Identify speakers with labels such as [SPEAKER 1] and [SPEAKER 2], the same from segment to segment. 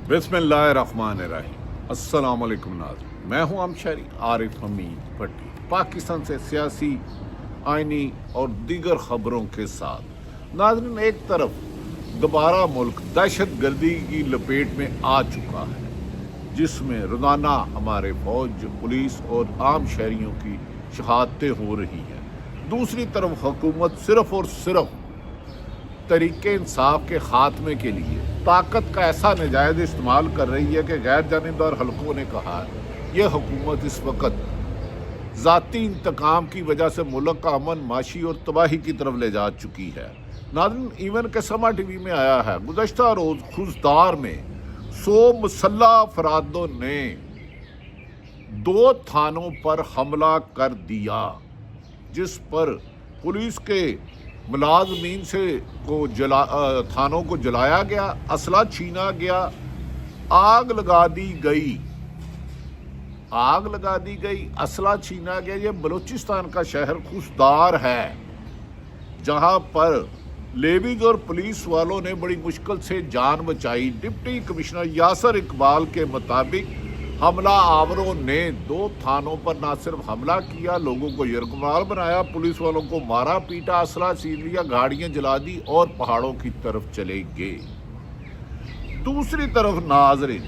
[SPEAKER 1] बिस्मिल्लाहिर्रहमानिर्रहीम। अस्सलाम वालेकुम नाज़रीन, मैं हूं अमशरी आरिफ हमीद भट्टी, पाकिस्तान से सियासी, आइनी और दीगर खबरों के साथ। नाज़रीन, एक तरफ दोबारा मुल्क दहशत गर्दी की लपेट में आ चुका है, जिसमें रोज़ाना हमारे फौज, पुलिस और आम शहरियों की शहादतें हो रही हैं। दूसरी तरफ हुकूमत सिर्फ और सिर्फ तरीके इंसाफ के खात्मे के लिए ताकत का ऐसा नजायज़ इस्तेमाल कर रही है कि गैर जानिबदार हलकों ने कहा यह हुकूमत इस वक्त ज़ाती इंतकाम की वजह से मुल्क का अमन, माशी और तबाही की तरफ ले जा चुकी है। नाज़रीन, इवन के समा टीवी में आया है, गुज़श्ता रोज़ खुजदार में 100 मुसल्लह अफरादों ने 2 थानों पर हमला कर दिया, जिस पर पुलिस के मुलाजमीन से थानों को जलाया गया, असला छीना गया, आग लगा दी गई, असला छीना गया। ये बलूचिस्तान का शहर खुशदार है, जहां पर लेवीज और पुलिस वालों ने बड़ी मुश्किल से जान बचाई। डिप्टी कमिश्नर यासर इकबाल के मुताबिक हमला आवरों ने 2 थानों पर न सिर्फ हमला किया, लोगों को यरगमाल बनाया, पुलिस वालों को मारा पीटा, असला छीन लिया, गाड़ियां जला दी और पहाड़ों की तरफ चले गए। दूसरी तरफ नाज़रीन,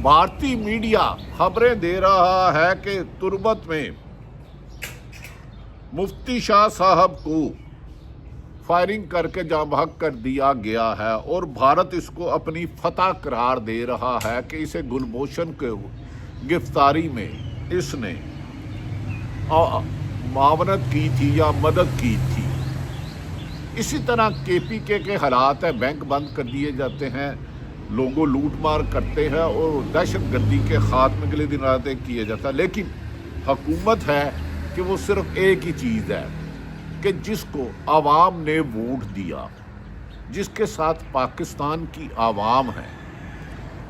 [SPEAKER 1] भारतीय मीडिया खबरें दे रहा है कि तुर्बत में मुफ्ती शाह साहब को फायरिंग करके जाँ बहक कर दिया गया है और भारत इसको अपनी फतह करार दे रहा है कि इसे गुलभूषण के गिरफ्तारी में इसने मावनत की थी या मदद की थी। इसी तरह केपीके के हालात है, बैंक बंद कर दिए जाते हैं, लोगों लूट मार करते हैं और दहशत गर्दी के खात्मे के लिए दिन रात एक किया जाता है। लेकिन हुकूमत है कि वो सिर्फ एक ही चीज़ है कि जिसको आवाम ने वोट दिया, जिसके साथ पाकिस्तान की आवाम है,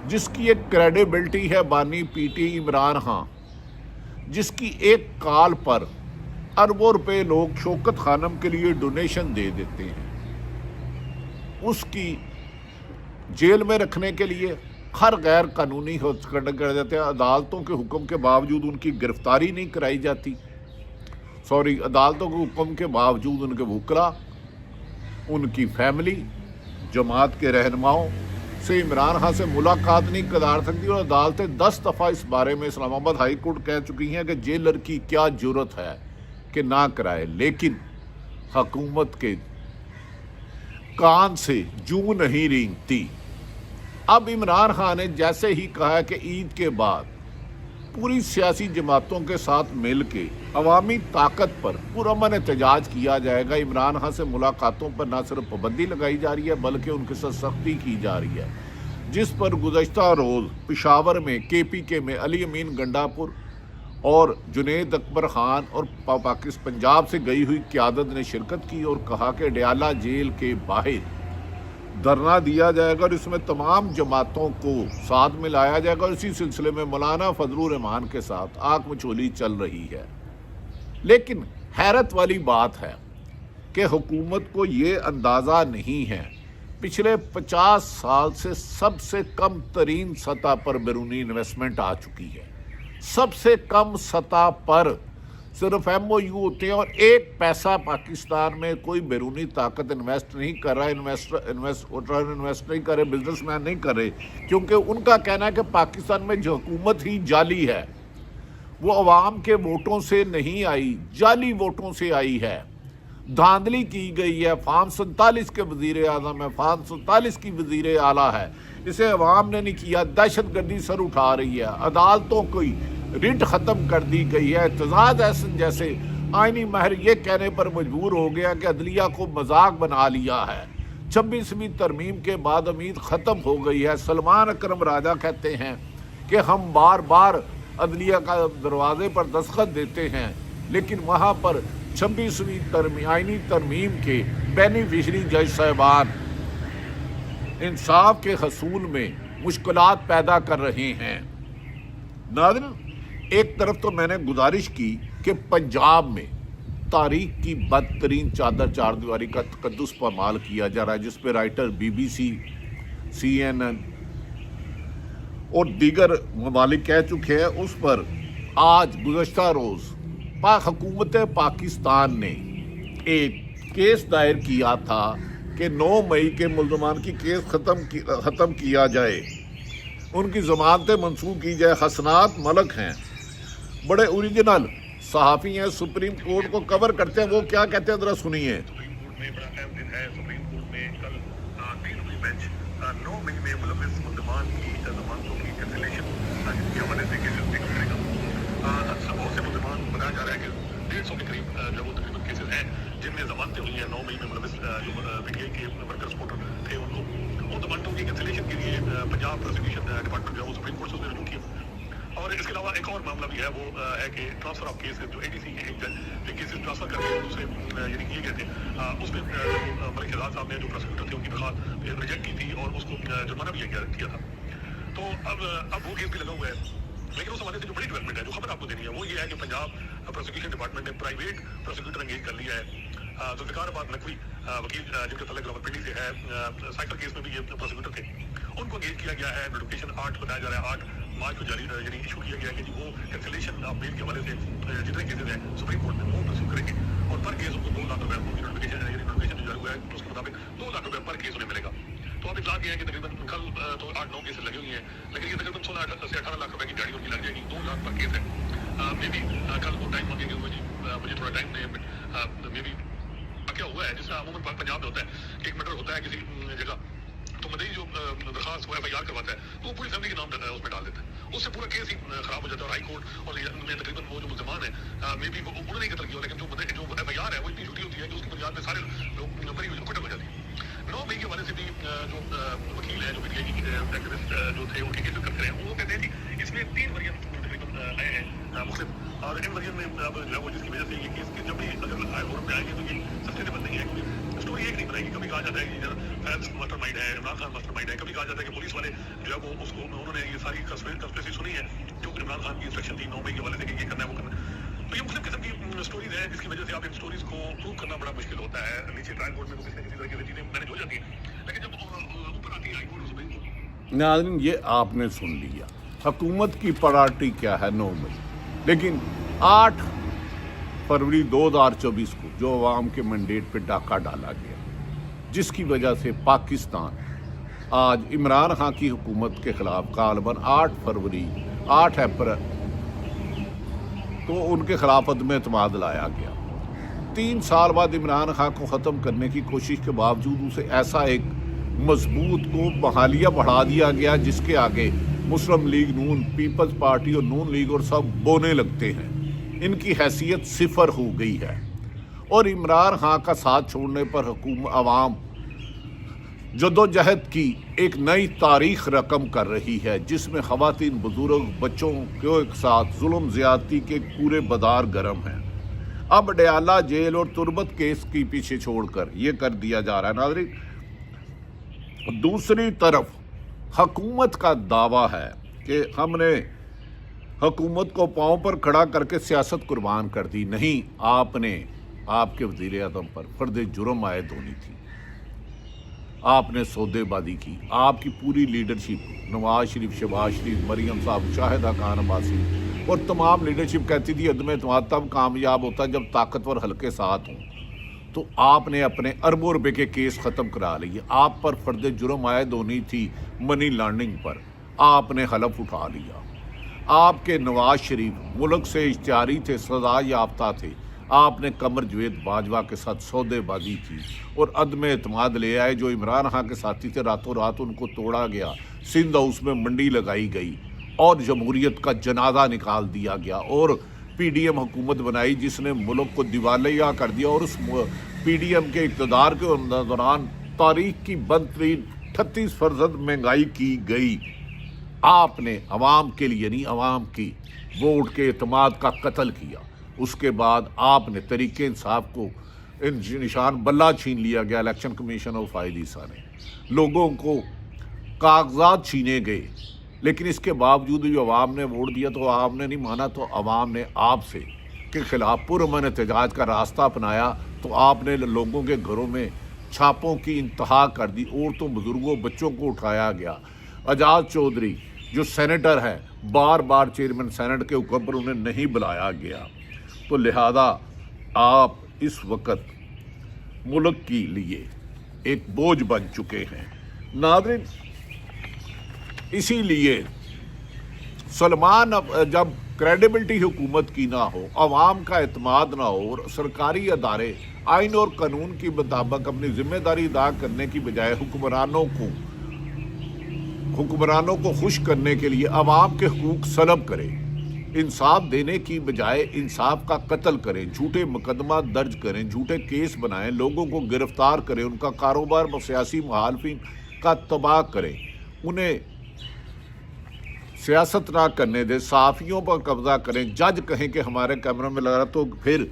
[SPEAKER 1] जिसकी एक क्रेडिबिलिटी है बानी पीटी इमरान खान, जिसकी एक कॉल पर अरबों रुपए लोग शौकत खानम के लिए डोनेशन दे देते हैं, उसकी जेल में रखने के लिए हर गैर कानूनी हरकत कर देते हैं। अदालतों के हुक्म के बावजूद उनकी गिरफ्तारी नहीं कराई जाती, अदालतों के हुक्म के बावजूद उनके वकला, उनकी फैमिली, जमात के रहनुमाओं से इमरान खान से मुलाकात नहीं कर सकती। और अदालतें 10 दफ़ा इस बारे में इस्लामाबाद हाई कोर्ट कह चुकी हैं कि जेलर की क्या जुर्रत है कि ना कराए, लेकिन हुकूमत के कान से जूं नहीं रेंगती। अब इमरान खान ने जैसे ही कहा कि ईद के बाद पूरी सियासी जमातों के साथ मिल के अवामी ताकत पर पुरअमन एहतजाज किया जाएगा, इमरान खान से मुलाकातों पर न सिर्फ पाबंदी लगाई जा रही है बल्कि उनके साथ सख्ती की जा रही है, जिस पर गुज़श्ता रोज़ पेशावर में केपीके में अली अमीन गंडापुर और जुनेद अकबर खान और पंजाब से गई हुई क़यादत ने शिरकत की और कहा कि डयाला जेल के बाहर धरना दिया जाएगा और इसमें तमाम जमातों को साथ में लाया जाएगा। और इसी सिलसिले में मौलाना फजलुर रहमान के साथ आग मचोली चल रही है। लेकिन हैरत वाली बात है कि हुकूमत को ये अंदाज़ा नहीं है, पिछले 50 साल से सबसे कम तरीन सतह पर बैरूनी इन्वेस्टमेंट आ चुकी है। सबसे कम सतह पर सिर्फ MOU होते हैं और 1 पैसा पाकिस्तान में कोई बैरूनी ताकत इन्वेस्ट नहीं कर रहा है, इन्वेस्ट नहीं कर रहे, बिजनेसमैन नहीं कर रहे, क्योंकि उनका कहना है कि पाकिस्तान में जो हुकूमत ही जाली है, वो अवाम के वोटों से नहीं आई, जाली वोटों से आई है, धांधली की गई है। फार्म 47 के वज़ीर आज़म है, फार्म 47 की वज़ीर आला है, इसे अवाम ने नहीं किया। दहशत गर्दी सर उठा रही है, अदालतों की रिट ख़त्म कर दी गई है। एतजाज़ एहसन जैसे आइनी महर ये कहने पर मजबूर हो गया कि अदलिया को मजाक बना लिया है। 26वीं तरमीम के बाद उम्मीद ख़त्म हो गई है। सलमान अकरम राजा कहते हैं कि हम बार बार अदलिया का दरवाजे पर दस्तखत देते हैं, लेकिन वहाँ पर 26वीं आइनी तरमीम के बेनिफिशरी जज साहबान इंसाफ के हसूल में मुश्किलात पैदा कर रहे हैं। नाज़रीन, एक तरफ तो मैंने गुजारिश की कि पंजाब में तारीख की बदतरीन चादर चारदीवारी का तकद्दुस पामाल किया जा रहा है, जिस पे राइटर BBC CNN اور دیگر ممالک کہہ چکے ہیں، اس پر آج گزشتہ روز حکومت پاکستان نے ایک کیس دائر کیا تھا کہ 9 مئی کے ملزمان کی کیس ختم کیا جائے، ان کی ضمانتیں منسوخ کی جائے۔ حسنات ملک ہیں، بڑے اوریجنل صحافی ہیں، سپریم کورٹ کو کور کرتے ہیں، وہ کیا کہتے ہیں ذرا سنیے۔
[SPEAKER 2] سپریم کورٹ میں بڑا اہم دن ہے۔ سپریم کورٹ میں کل 3 رکنی بینچ 9 مئی میں ملوث ملزمان کی ضمانتوں کی کینسلیشن کے حوالے سے کیسز ٹیک کرے گا۔ بہت سے ملزمان بتایا جا رہا ہے کہ 150 کے قریب جو وہ تقریباً کیسز ہیں جن میں ضمانتیں ہوئی ہیں 9 مئی میں ملوث جو PTI کے ورکر سپورٹر تھے ان کو، ان ضمانتوں کی کینسلیشن کے لیے پنجاب پروسیکیوشن ڈپارٹمنٹ جو ہے وہ سپریم کورٹ سے اس نے رجوع کیا۔ اور اس کے علاوہ ایک اور معاملہ بھی ہے، وہ ہے کہ ٹرانسفر آف کیسز، جو ADC کے ایک جج جو کیسز ٹرانسفر کر کے دوسرے یعنی کیے گئے تھے، اس میں ملک شہزاد صاحب نے جو پروسیکیوٹر تھے ان کی درخواست ریجیکٹ کی تھی اور اس کو جرمانہ بھی کیا تھا۔ تو اب وہ کیس بھی لگا ہوا ہے۔ لیکن اس حوالے سے جو بڑی ڈیولپمنٹ ہے، جو خبر آپ کو دینی ہے، وہ یہ ہے کہ پنجاب پروسیکیوشن ڈپارٹمنٹ نے پرائیویٹ پروسیکیوٹر انگیج کر لیا ہے۔ ذوالفقار آباد نقوی وکیل جن کا تعلق راولپنڈی سے ہے، سائیکل کیس میں بھی یہ پروسیکیوٹر تھے، ان کو انگیج کیا گیا ہے۔ نوٹیفکیشن 8 بتایا جا رہا ہے، 8 مارچ کو جاری یعنی ایشو کیا گیا ہے کہ جی وہ کینسلیشن آف بیل کے حوالے سے جتنے کیسز ہیں سپریم کورٹ میں وہ پرسیو کریں گے اور پر کیس ان کو 2 لاکھ روپے کی نوٹیفکیشن جو جاری ہوا ہے اس کے مطابق 2 لاکھ روپے پر کیس انہیں ملے گا۔ تو اب اطلاع یہ ہے کہ تقریباً کل تو 8-9 کیسز لگے ہوئے ہیں، لیکن یہ تقریباً 16 سے 18 لاکھ روپے کی گاڑی ان کی لگ جائے گی، 2 لاکھ پر کیس ہے۔ مے بی کل وہ ٹائم مانگیں گے، مجھے تھوڑا ٹائم دیں، مے بی کیا ہوا ہے جس طرح عموماً پنجاب میں ہوتا ہے کہ ایک مرڈر ہوتا ہے کسی جگہ، تو مدعی جو درخواست وہ FIR کرواتا ہے تو وہ پوری فیملی کے نام اس میں ڈال دیتا ہے، اس سے پورا کیس ہی خراب ہو جاتا ہے۔ اور ہائی کورٹ اور میں تقریباً وہ جو ملزمان ہیں مے بی وہ انہوں نے قتل کیا، لیکن جو FIR ہے وہ اتنی جھوٹی ہوتی ہے کہ اس کی بنیاد پہ سارے لوگ بری ہوئی قتل ہو جاتی ہے۔ 9 مئی کے حوالے سے بھی جو وکیل ہے، جو PTI کی ایکٹیوسٹ جو تھے ان کے کیسز کرتے ہیں، وہ کہتے ہیں کہ اس میں 3 ورژن تقریباً آئے ہیں مختلف، اور ان ورژن میں اب جو ہے وہ جس کی وجہ سے یہ کیس جب بھی اگر کورٹ میں آئیں گے تو یہ سسٹینیبل نہیں ہے، کیونکہ اسٹوری ایک نہیں بنائے گی۔ کبھی کہا جاتا ہے کہ فیض ماسٹر مائنڈ ہے، عمران خان ماسٹر مائنڈ ہے، کبھی کہا جاتا ہے کہ پولیس والے جو ہے وہ اس کو انہوں نے یہ ساری کنسپریسی سنی ہے جو عمران خان کی انسٹرکشن تھی 9 مئی کے حوالے سے کہ یہ کرنا ہے وہ کرنا ہے۔ تو یہ مختلف قسم کی اسٹوریز ہیں جس کی وجہ سے آپ ان اسٹوریز کو پروو کرنا بڑا مشکل ہوتا ہے۔ نیچے ٹرائل کورٹ میں تو کسی نہ کسی طرح کی چیزیں مینیج ہو جاتی ہیں، لیکن جب اوپر آتی ہے ہائی کورٹ اور سپریم کورٹ۔
[SPEAKER 1] ناظرین، یہ آپ نے سن لیا حکومت کی پرائرٹی کیا ہے 9 مئی، لیکن 8 فروری 2024 کو جو عوام کے مینڈیٹ پہ ڈاکہ ڈالا گیا، جس کی وجہ سے پاکستان آج عمران خان کی حکومت کے خلاف غالباً 8 فروری 8 اپریل تو ان کے خلاف عدم اعتماد لایا گیا۔ 3 سال بعد عمران خان کو ختم کرنے کی کوشش کے باوجود اسے ایسا ایک مضبوط کو بحالیہ بڑھا دیا گیا جس کے آگے مسلم لیگ نون، پیپلز پارٹی اور نون لیگ اور سب بونے لگتے ہیں، ان کی حیثیت صفر ہو گئی ہے۔ اور عمران خان کا ساتھ چھوڑنے پر عوام جدوجہد کی ایک نئی تاریخ رقم کر رہی ہے، جس میں خواتین، بزرگ، بچوں کے ساتھ ظلم زیادتی کے پورے بازار گرم ہیں۔ اب ڈیالہ جیل اور تربت کیس کی پیچھے چھوڑ کر یہ کر دیا جا رہا ہے۔ ناظرین، دوسری طرف حکومت کا دعویٰ ہے کہ ہم نے حکومت کو پاؤں پر کھڑا کر کے سیاست قربان کر دی۔ نہیں، آپ کے وزیر اعظم پر فرد جرم عائد ہونی تھی، آپ نے سودے بازی کی۔ آپ کی پوری لیڈرشپ، نواز شریف، شہباز شریف، مریم صاحب، شاہدہ خان عباسی اور تمام لیڈرشپ کہتی تھی عدم اعتماد تب کامیاب ہوتا جب طاقتور حلقے ساتھ ہوں، تو آپ نے اپنے اربوں روپے کے کیس ختم کرا لیے۔ آپ پر فرد جرم عائد ہونی تھی منی لانڈرنگ پر، آپ نے حلف اٹھا لیا۔ آپ کے نواز شریف ملک سے اشتہاری تھے، سزا یافتہ تھے، آپ نے قمر جوید باجوہ کے ساتھ سودے بازی کی اور عدم اعتماد لے آئے۔ جو عمران خان کے ساتھی تھے، راتوں رات ان کو توڑا گیا، سندھ ہاؤس میں منڈی لگائی گئی اور جمہوریت کا جنازہ نکال دیا گیا، اور PDM حکومت بنائی جس نے ملک کو دیوالیہ کر دیا، اور اس PDM کے اقتدار کے دوران تاریخ کی بدترین 38% مہنگائی کی گئی۔ آپ نے عوام کے لیے نہیں، عوام کی ووٹ کے اعتماد کا قتل کیا۔ اس کے بعد آپ نے تحریک انصاف کو نشان بلہ چھین لیا گیا، الیکشن کمیشن آف عیسیٰ نے لوگوں کو کاغذات چھینے گئے، لیکن اس کے باوجود جو عوام نے ووٹ دیا تو عوام نے نہیں مانا، تو عوام نے آپ سے کے خلاف پرامن احتجاج کا راستہ اپنایا، تو آپ نے لوگوں کے گھروں میں छापों की इंतहा कर दी। औरतों, बुजुर्गों, बच्चों को उठाया गया। आज़ाद चौधरी जो सेनेटर है, बार बार चेयरमैन सेनेट के हुक्म पर उन्हें नहीं बुलाया गया। तो लिहाजा आप इस वक्त मुल्क के लिए एक बोझ बन चुके हैं। नाज़रीन, इसीलिए सलमान जब क्रेडिबिलिटी हुकूमत की ना हो, अवाम का एतमाद ना हो और सरकारी अदारे आइन और कानून के मुताबिक अपनी जिम्मेदारी अदा करने की बजाय हुक्मरानों को खुश करने के लिए अवाम के हुकूक सलब करे, इंसाफ देने की बजाय इंसाफ का कत्ल करें, झूठे मुकदमा दर्ज करें, झूठे केस बनाएं, लोगों को गिरफ्तार करें, उनका कारोबार व सियासी मुखालफिन का तबाह करें, उन्हें सियासत ना करने दें, सहाफ़ियों पर कब्जा करें, जज कहें कि हमारे कैमरा में लगा, तो फिर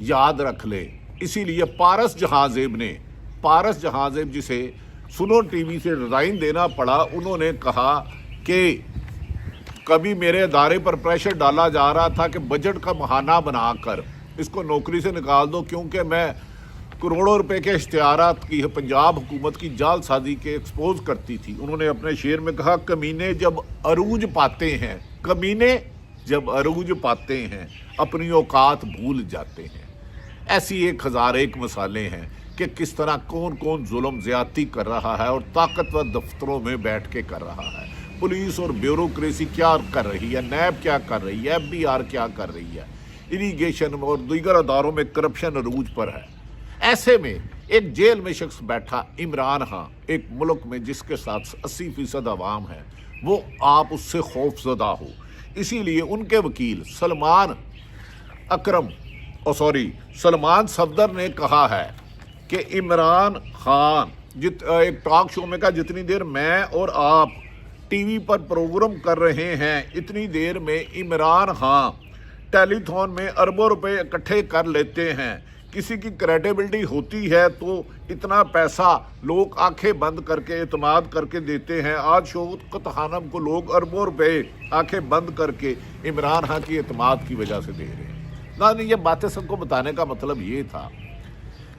[SPEAKER 1] याद रख लें। इसीलिए पारस जहांजेब जिसे सुनो टीवी से रिज़ाइन देना पड़ा, उन्होंने कहा कि कभी मेरे अदारे पर प्रेशर डाला जा रहा था कि बजट का बहाना बनाकर इसको नौकरी से निकाल दो, क्योंकि मैं करोड़ों रुपए के इश्तिहारात की पंजाब हुकूमत की जालसाजी के एक्सपोज करती थी। उन्होंने अपने शेर में कहा, कमीने जब अरूज पाते हैं अपनी औकात भूल जाते हैं। ऐसी 1001 मिसालें हैं कि किस तरह कौन कौन जुल्म ज्यादती कर रहा है और ताकतवर दफ्तरों में बैठ के कर रहा है। पुलिस और ब्यूरोक्रेसी क्या कर रही है, नैब क्या कर रही है, FBR क्या कर रही है, इरीगेशन और दीगर अदारों में करप्शन अरूज पर है। ऐसे में एक जेल में शख्स बैठा इमरान खान, एक मुल्क में जिसके साथ 80% आवाम है, वो आप उससे खौफजदा हो। इसीलिए उनके वकील सलमान सफदर ने कहा है कि इमरान खान एक टॉक शो में कहा, जितनी देर मैं और आप टीवी पर प्रोग्राम कर रहे हैं, इतनी देर में इमरान खान टेलीथॉन में अरबों रुपए इकट्ठे कर लेते हैं। किसी की क्रेडिबिलिटी होती है तो इतना पैसा लोग आंखें बंद करके एतमाद करके देते हैं। आज शौकत खानम को लोग अरबों रुपए आंखें बंद करके इमरान खान की एतमाद की वजह से दे रहे हैं। ना, ये बातें सबको बताने का मतलब ये था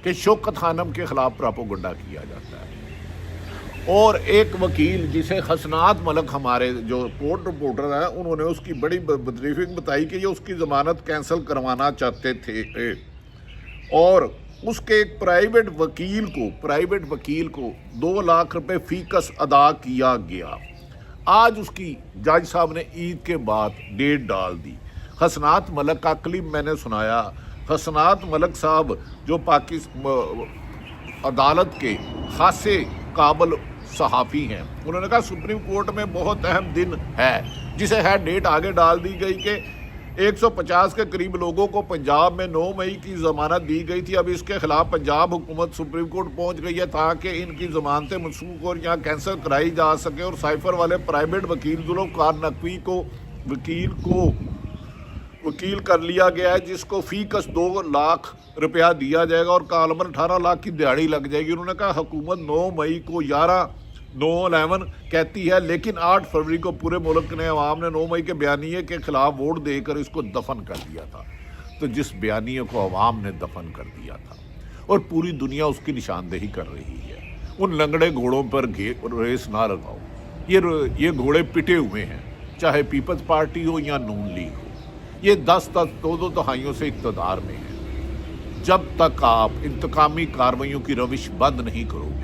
[SPEAKER 1] कि शौकत खानम के खिलाफ प्रोपेगेंडा किया जाता है। और एक वकील जिसे हसनात मलक, हमारे जो कोर्ट रिपोर्टर हैं, उन्होंने उसकी बड़ी ब्रीफिंग बताई कि ये उसकी ज़मानत कैंसिल करवाना चाहते थे और उसके एक प्राइवेट वकील को 2 लाख रुपए फीकस अदा किया गया। आज उसकी जज साहब ने ईद के बाद डेट डाल दी। हसनात मलक का क्लिप मैंने सुनाया। हसनात मलक साहब जो अदालत के खासे काबिल सहाफ़ी हैं, उन्होंने कहा सुप्रीम कोर्ट में बहुत अहम दिन है, जिसे है डेट आगे डाल दी गई कि 150 के करीब लोगों को पंजाब में 9 मई की ज़मानत दी गई थी। अब इसके खिलाफ पंजाब हुकूमत सुप्रीम कोर्ट पहुंच गई है ताकि इनकी ज़मानतें मनसूख और यहाँ कैंसिल कराई जा सके। और साइफर वाले प्राइवेट वकील जुल्फ़िकार नकवी को वकील कर लिया गया है, जिसको फीकस 2 लाख रुपया दिया जाएगा और कालमन 18 लाख की दिहाड़ी लग जाएगी। उन्होंने कहा हुकूमत 9 मई को 11 कहती है, लेकिन 8 फरवरी को पूरे मुल्क ने, अवाम ने 9 मई के बयानिए के खिलाफ वोट देकर इसको दफन कर दिया था। तो जिस बयानिए को अवाम ने दफन कर दिया था और पूरी दुनिया उसकी निशानदेही कर रही है, उन लंगड़े घोड़ों पर रेस ना लगाओ। ये घोड़े पिटे हुए हैं, चाहे पीपल्स पार्टी हो या नून लीग हो। ये 2 दहाइयों से इक़्तिदार में है। जब तक आप इंतकामी कार्रवाइयों की रविश बंद नहीं करोगे,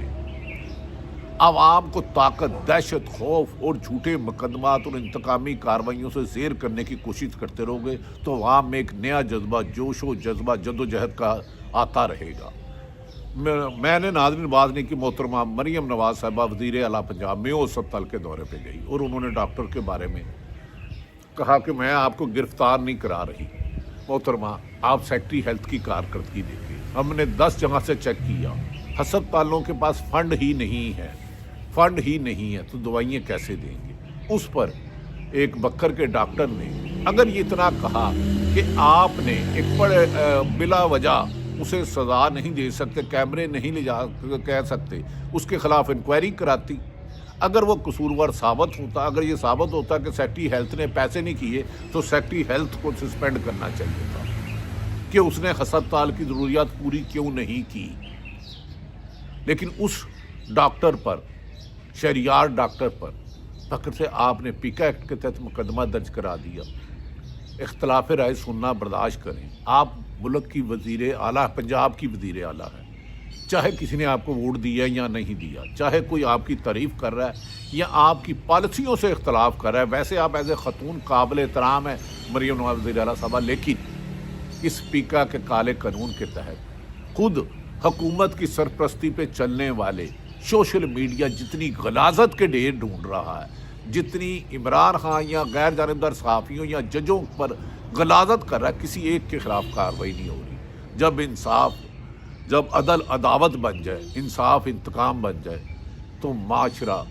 [SPEAKER 1] आवाम को ताकत, दहशत, खौफ और झूठे मुकदमात और इंतकामी कार्रवाइयों से ज़ेर करने की कोशिश करते रहोगे, तो आवाम में एक नया जज्बा, जोश व जज्बा जद्दोजहद का आता रहेगा। मैंने नाज़रीन वाज़नी की मोहतरमा मरियम नवाज़ साहिबा वज़ीर आला पंजाब में अस्पताल के दौरे पे गई और उन्होंने डॉक्टर के बारे में कहा कि मैं आपको गिरफ्तार नहीं करा रही मोहतरमा, आप सेक्रेटरी हेल्थ की कारकर्दगी देखिए। हमने 10 जगह से चेक किया, अस्पतालों के पास फंड ही नहीं है तो दवाइयाँ कैसे देंगे। उस पर एक बक्कर के डॉक्टर ने अगर ये इतना कहा कि आपने एक बड़े बिला वजह उसे सज़ा नहीं दे सकते, कैमरे नहीं ले जा कह सकते, उसके खिलाफ इंक्वायरी कराती। अगर वो कसूरवार साबित होता, अगर ये साबित होता कि सेक्रेटरी हेल्थ ने पैसे नहीं किए, तो सेक्रेटरी हेल्थ को सस्पेंड करना चाहिए था कि उसने अस्पताल की ज़रूरियात पूरी क्यों नहीं की। لیکن اس ڈاکٹر پر، شہریار ڈاکٹر پر فخر سے آپ نے پیکا ایکٹ کے تحت مقدمہ درج کرا دیا۔ اختلاف رائے سننا برداشت کریں، آپ ملک کی وزیر اعلیٰ، پنجاب کی وزیر اعلیٰ ہے، چاہے کسی نے آپ کو ووٹ دیا یا نہیں دیا، چاہے کوئی آپ کی تعریف کر رہا ہے یا آپ کی پالیسیوں سے اختلاف کر رہا ہے، ویسے آپ ایز اے خاتون قابل احترام ہے مریم نواز وزیر اعلیٰ صاحبہ، لیکن اس پیکا کے کالے قانون کے تحت خود حکومت کی سرپرستی پہ چلنے والے سوشل میڈیا جتنی غلاظت کے ڈھیر ڈھونڈ رہا ہے، جتنی عمران خان یا غیر جانبدار صحافیوں یا ججوں پر غلاظت کر رہا ہے، کسی ایک کے خلاف کارروائی نہیں ہو رہی۔ جب انصاف، جب عدل عداوت بن جائے، انصاف انتقام بن جائے، تو معاشرہ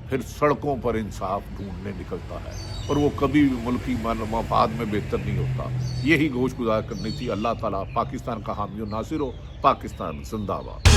[SPEAKER 1] پھر سڑکوں پر انصاف ڈھونڈنے نکلتا ہے، اور وہ کبھی بھی ملکی مفاد میں بہتر نہیں ہوتا۔ یہی گوش گزار کرنی تھی۔ اللہ تعالیٰ پاکستان کا حامی و ناصر ہو۔ پاکستان زندہ باد۔